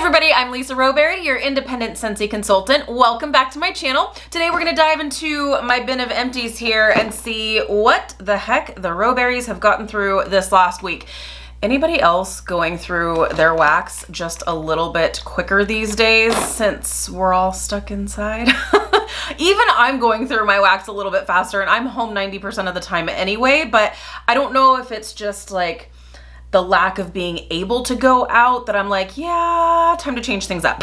everybody, I'm Lisa Rowberry, your independent Scentsy consultant. Welcome back to my channel. Today we're going to dive into my bin of empties here and see what the heck the Rowberries have gotten through this last week. Anybody else going through their wax just a little bit quicker these days since we're all stuck inside? Even I'm going through my wax a little bit faster, and I'm home 90% of the time anyway, but I don't know if it's just like the lack of being able to go out that I'm like, yeah, time to change things up.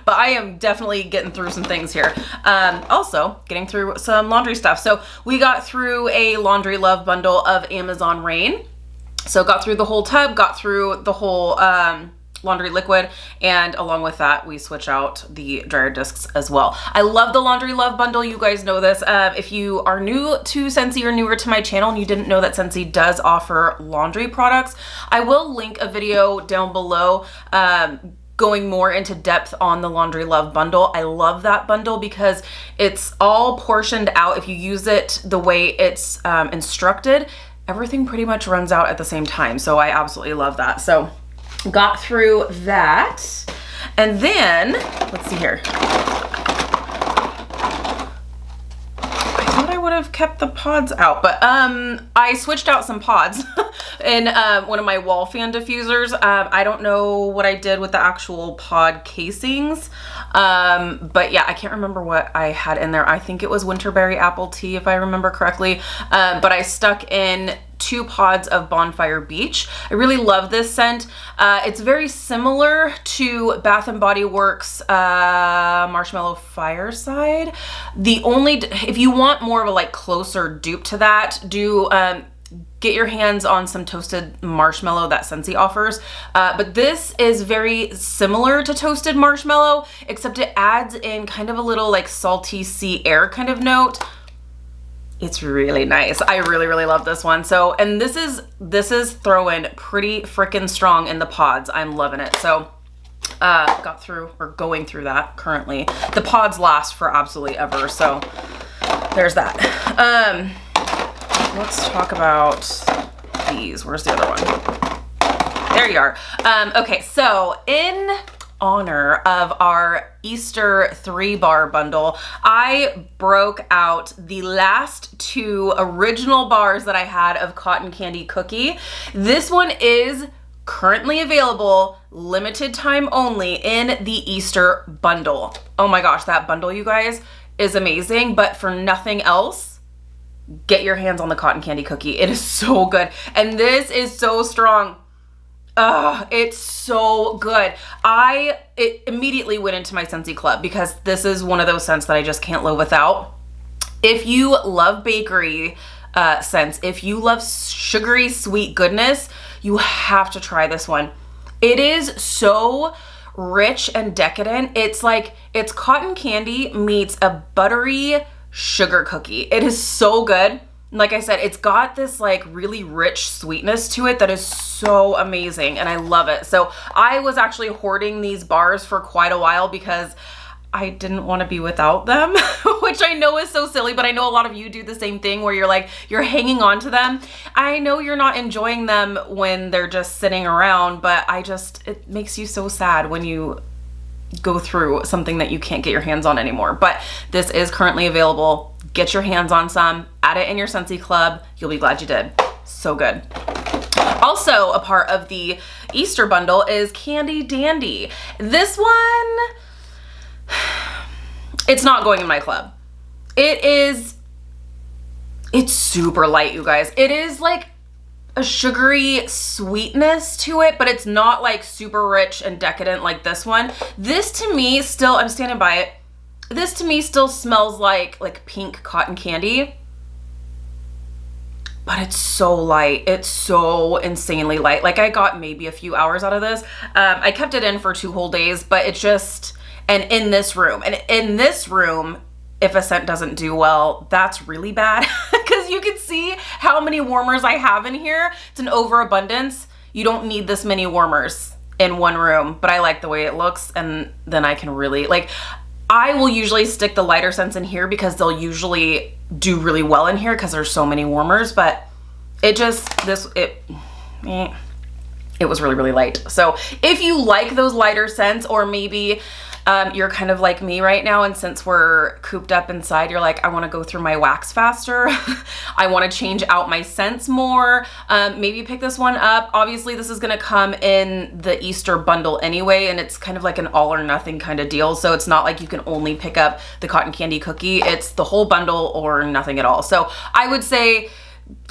But I am definitely getting through some things here. Also getting through some laundry stuff. So we got through a laundry love bundle of Amazon Rain. So got through the whole tub, got through the whole laundry liquid, and along with that, we switch out the dryer discs as well. I love the laundry love bundle. You guys know this. If you are new to Scentsy or newer to my channel and you didn't know that Scentsy does offer laundry products, I will link a video down below going more into depth on the laundry love bundle. I love that bundle because it's all portioned out. If you use it the way it's instructed, everything pretty much runs out at the same time. So I absolutely love that. So got through that. And then, let's see here. I thought I would have kept the pods out, but I switched out some pods in one of my wall fan diffusers. I don't know what I did with the actual pod casings. But yeah, I can't remember what I had in there. I think it was winterberry apple tea, if I remember correctly. But I stuck in 2 pods of Bonfire Beach. I really love this scent. It's very similar to Bath & Body Works Marshmallow Fireside. If you want more of a like closer dupe to that, get your hands on some toasted marshmallow that Scentsy offers. But this is very similar to toasted marshmallow, except it adds in kind of a little like salty sea air kind of note. It's really nice. I really, really love this one. So, and this is throwing pretty freaking strong in the pods. I'm loving it. So, got through or going through that currently. The pods last for absolutely ever. So, there's that. Let's talk about these. Where's the other one? There you are. Okay, so in honor of our Easter 3-bar bundle, I broke out the last 2 original bars that I had of Cotton Candy Cookie. This one is currently available, limited time only, in the Easter bundle. Oh my gosh, that bundle, you guys, is amazing, but for nothing else, get your hands on the Cotton Candy Cookie. It is so good, and this is so strong. It's so good. It immediately went into my Scentsy club because this is one of those scents that I just can't live without. If you love bakery scents, if you love sugary sweet goodness, you have to try this one. It is so rich and decadent. It's like, it's cotton candy meets a buttery sugar cookie. It is so good. Like I said, it's got this like really rich sweetness to it that is so amazing, and I love it. So I was actually hoarding these bars for quite a while because I didn't want to be without them, which I know is so silly, but I know a lot of you do the same thing where you're hanging on to them. I know you're not enjoying them when they're just sitting around, but it makes you so sad when you go through something that you can't get your hands on anymore. But this is currently available. Get your hands on some, add it in your Scentsy club. You'll be glad you did. So good. Also, a part of the Easter bundle is Candy Dandy. This one, it's not going in my club. It's super light, you guys. It is like a sugary sweetness to it, but it's not like super rich and decadent like this one. This to me still, I'm standing by it, this to me still smells like pink cotton candy, but it's so light. It's so insanely light. Like I got maybe a few hours out of this. I kept it in for 2 whole days, but it just, and in this room, if a scent doesn't do well, that's really bad because you can see how many warmers I have in here. It's an overabundance. You don't need this many warmers in one room, but I like the way it looks, and then I can really, I will usually stick the lighter scents in here because they'll usually do really well in here because there's so many warmers, but it just, it was really, really light. So if you like those lighter scents, or maybe you're kind of like me right now, and since we're cooped up inside, you're like, I want to go through my wax faster. I want to change out my scents more. Maybe pick this one up. Obviously, this is going to come in the Easter bundle anyway, and it's kind of like an all or nothing kind of deal. So it's not like you can only pick up the cotton candy cookie. It's the whole bundle or nothing at all. So I would say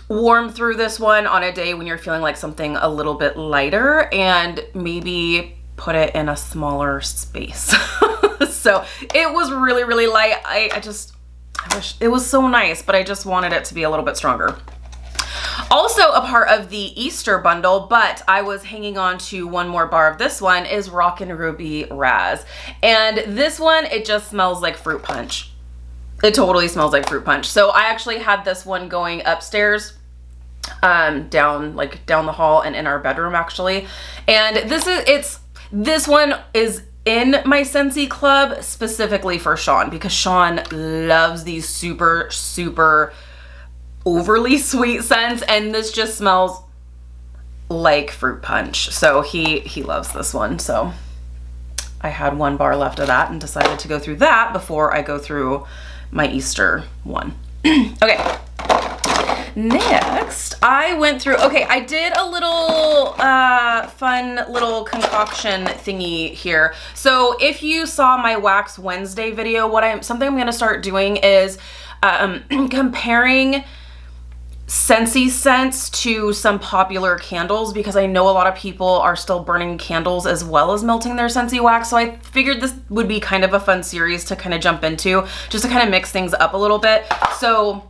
warm through this one on a day when you're feeling like something a little bit lighter, and maybe put it in a smaller space. So it was really, really light. I wish it was so nice, but I just wanted it to be a little bit stronger. Also a part of the Easter bundle, but I was hanging on to one more bar of this one, is Rockin Ruby Raz. And this one, it just smells like fruit punch. It totally smells like fruit punch. So I actually had this one going upstairs, down the hall and in our bedroom actually. And this one is in my Scentsy club specifically for Sean, because Sean loves these super, super overly sweet scents, and this just smells like fruit punch. So he loves this one. So I had one bar left of that and decided to go through that before I go through my Easter one. Okay. Next, I went through, okay, I did a little fun little concoction thingy here. So if you saw my Wax Wednesday video, something I'm going to start doing is comparing Scentsy scents to some popular candles, because I know a lot of people are still burning candles as well as melting their Scentsy wax. So I figured this would be kind of a fun series to kind of jump into, just to kind of mix things up a little bit. So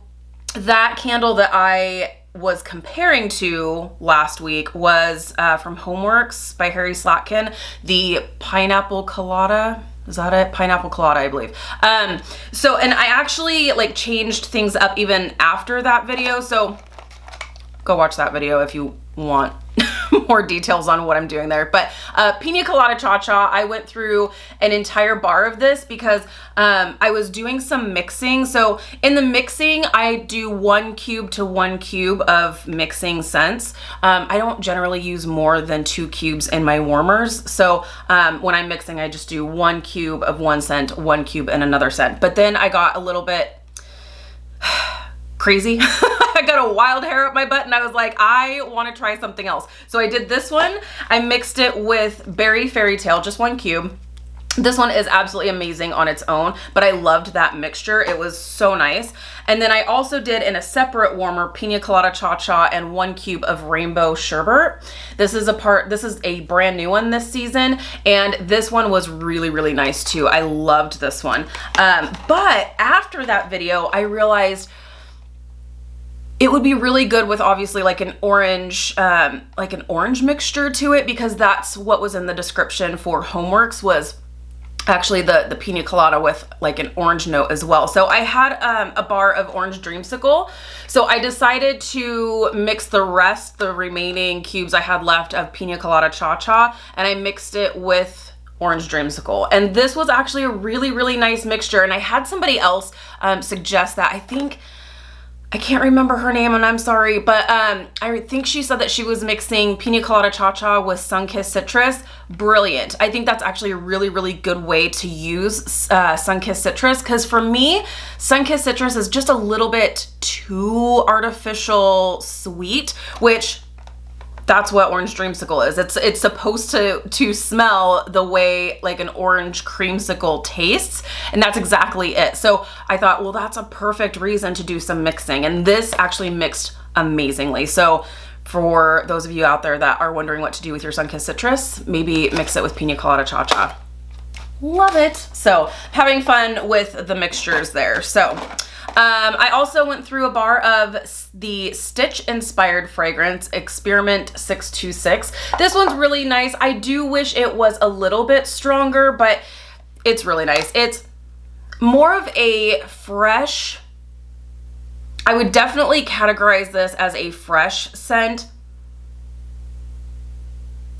that candle that I was comparing to last week was from Homeworks by Harry Slatkin, the Pineapple Colada. Is that it? Pineapple Colada, I believe. So, and I actually like changed things up even after that video. So go watch that video if you want more details on what I'm doing there. But Pina Colada Cha-Cha, I went through an entire bar of this because I was doing some mixing. So in the mixing, I do 1 cube to 1 cube of mixing scents. I don't generally use more than 2 cubes in my warmers. So when I'm mixing, I just do 1 cube of one scent, 1 cube in another scent. But then I got a little bit crazy. I got a wild hair up my butt and I was like, I want to try something else. So I did this one. I mixed it with Berry Fairy Tale, just 1 cube. This one is absolutely amazing on its own, but I loved that mixture. It was so nice. And then I also did in a separate warmer Pina Colada Cha-Cha and 1 cube of Rainbow Sherbet. This is a brand new one this season, and this one was really, really nice too. I loved this one. But after that video, I realized it would be really good with obviously like an orange mixture to it, because that's what was in the description for Homeworks, was actually the pina colada with like an orange note as well. So I had a bar of orange Dreamsicle. So I decided to mix the remaining cubes I had left of Pina Colada Cha-Cha, and I mixed it with orange Dreamsicle. And this was actually a really, really nice mixture. And I had somebody else suggest that. I can't remember her name, and I'm sorry, but I think she said that she was mixing Pina Colada Cha-Cha with Sunkissed Citrus. Brilliant. I think that's actually a really, really good way to use Sunkissed Citrus, because for me, Sunkissed Citrus is just a little bit too artificial sweet, which that's what orange Dreamsicle is. It's supposed to smell the way like an orange creamsicle tastes, and that's exactly it. So I thought, well, that's a perfect reason to do some mixing, and this actually mixed amazingly. So for those of you out there that are wondering what to do with your Sunkissed Citrus, maybe mix it with Pina Colada Cha-Cha. Love it. So having fun with the mixtures there. So I also went through a bar of the Stitch inspired fragrance Experiment 626. This one's really nice. I do wish it was a little bit stronger, but it's really nice. It's more of a fresh, I would definitely categorize this as a fresh scent.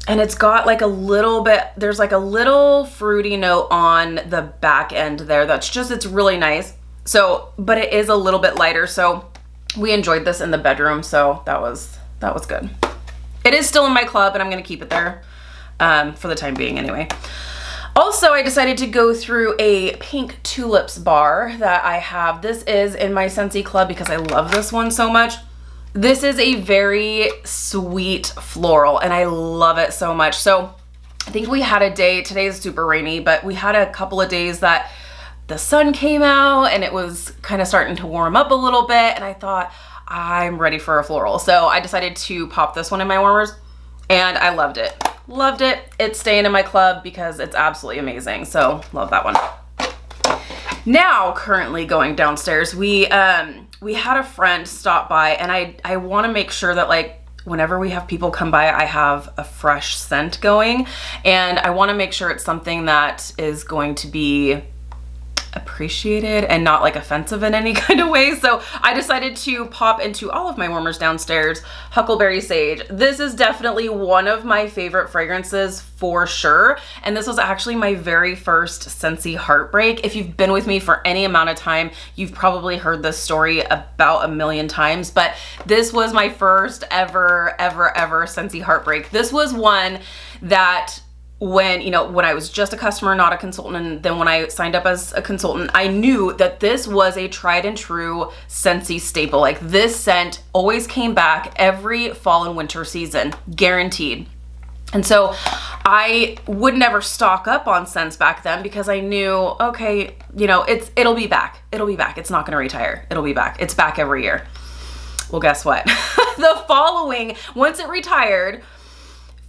And it's got like a little bit, there's like a little fruity note on the back end there. It's really nice. So, but it is a little bit lighter. So we enjoyed this in the bedroom. So that was good. It is still in my club and I'm gonna keep it there for the time being anyway. Also, I decided to go through a pink Tulips bar that I have. This is in my Scentsy club because I love this one so much. This is a very sweet floral and I love it so much. So I think we had a day, today is super rainy, but we had a couple of days that the sun came out and it was kind of starting to warm up a little bit, and I thought, I'm ready for a floral. So I decided to pop this one in my warmers and I loved it. Loved it. It's staying in my club because it's absolutely amazing. So love that one. Now, currently going downstairs, we had a friend stop by, and I want to make sure that like whenever we have people come by, I have a fresh scent going, and I want to make sure it's something that is going to be appreciated and not like offensive in any kind of way. So I decided to pop into all of my warmers downstairs Huckleberry Sage. This is definitely one of my favorite fragrances for sure, and this was actually my very first Scentsy heartbreak. If you've been with me for any amount of time, you've probably heard this story about a million times, but this was my first ever Scentsy heartbreak. This was one that when I was just a customer, not a consultant, and then when I signed up as a consultant, I knew that this was a tried and true Scentsy staple. Like, this scent always came back every fall and winter season, guaranteed. And so I would never stock up on scents back then because I knew, okay, it'll be back. It'll be back. It's not going to retire. It'll be back. It's back every year. Well, guess what? Once it retired,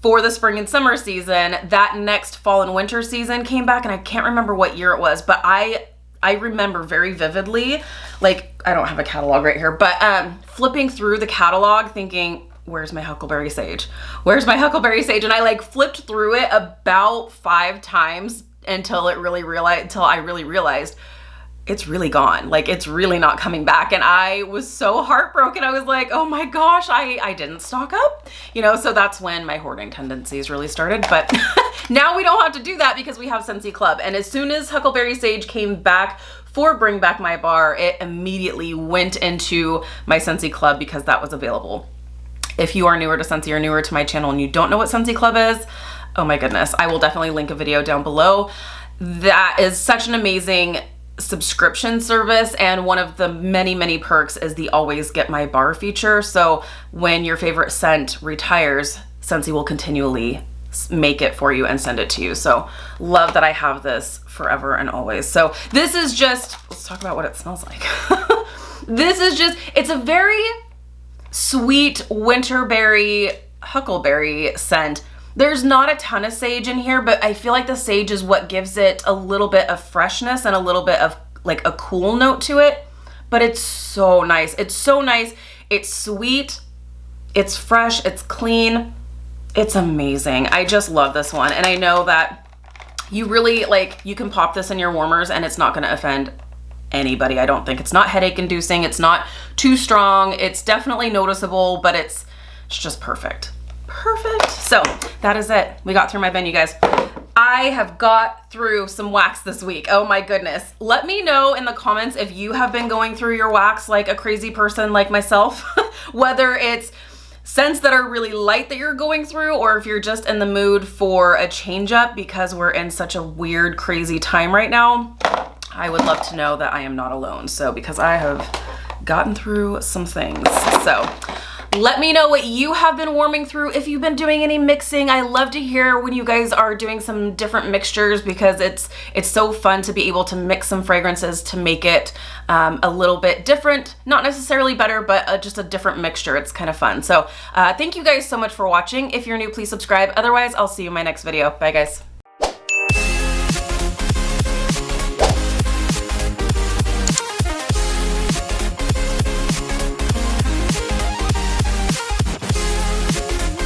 for the spring and summer season, that next fall and winter season came back, and I can't remember what year it was, but I remember very vividly, like, I don't have a catalog right here, but flipping through the catalog thinking, where's my Huckleberry Sage? Where's my Huckleberry Sage? And I like flipped through it about 5 times until I really realized it's really gone. Like, it's really not coming back. And I was so heartbroken. I was like, oh my gosh, I didn't stock up, so that's when my hoarding tendencies really started. But now we don't have to do that because we have Scentsy Club. And as soon as Huckleberry Sage came back for Bring Back My Bar, it immediately went into my Scentsy Club because that was available. If you are newer to Scentsy or newer to my channel and you don't know what Scentsy Club is, oh my goodness, I will definitely link a video down below. That is such an amazing subscription service, and one of the many perks is the always get my bar feature. So when your favorite scent retires, Scentsy will continually make it for you and send it to you. So love that I have this forever and always. So this is just, let's talk about what it smells like. It's a very sweet winterberry huckleberry scent. There's not a ton of sage in here, but I feel like the sage is what gives it a little bit of freshness and a little bit of like a cool note to it. But it's so nice. It's so nice. It's sweet. It's fresh. It's clean. It's amazing. I just love this one. And I know that you really you can pop this in your warmers and it's not going to offend anybody. I don't think. It's not headache inducing. It's not too strong. It's definitely noticeable, but it's just perfect. Perfect. So that is it. We got through my bin, you guys. I have got through some wax this week. Oh my goodness. Let me know in the comments if you have been going through your wax like a crazy person like myself, whether it's scents that are really light that you're going through, or if you're just in the mood for a change up because we're in such a weird, crazy time right now. I would love to know that I am not alone. So, because I have gotten through some things. So let me know what you have been warming through. If you've been doing any mixing, I love to hear when you guys are doing some different mixtures, because it's so fun to be able to mix some fragrances to make it a little bit different. Not necessarily better, but just a different mixture. It's kind of fun. So thank you guys so much for watching. If you're new, please subscribe. Otherwise, I'll see you in my next video. Bye guys.